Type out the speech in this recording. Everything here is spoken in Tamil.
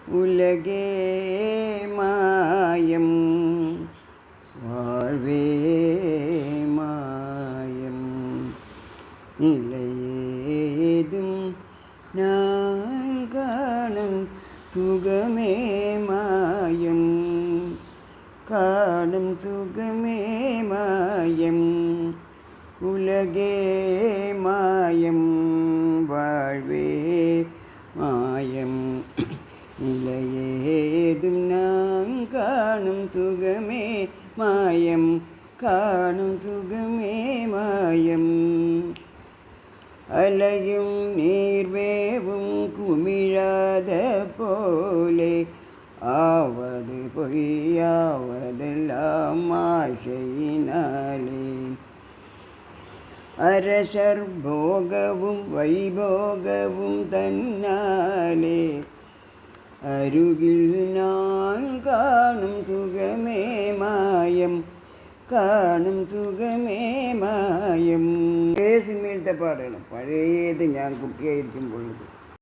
உலகே மாயம் வாழ்வே மாயம் நிலையேதும் நான் காணும் சுகமே மாயம் காணும் சுகமே மாயம் உலகே மாயம் வாழ்வே மாயம் நிலையேதும் நான் காணும் சுகமே மாயம் காணும் சுகமே மாயம் அலையும் நீர்வேவும் குமிழாத போலே ஆவது பொய்யாவதெல்லாம் ஆசையினாலே அரசர் போகவும் வைபோகவும் தன்னாலே அருகில் நான் காணும் சுகமே மாயம் കാണും സുഖമേ മായം സിനിമയിലത്തെ പാടാണ് പഴയത് ഞാൻ കുട്ടിയായിരിക്കുമ്പോൾ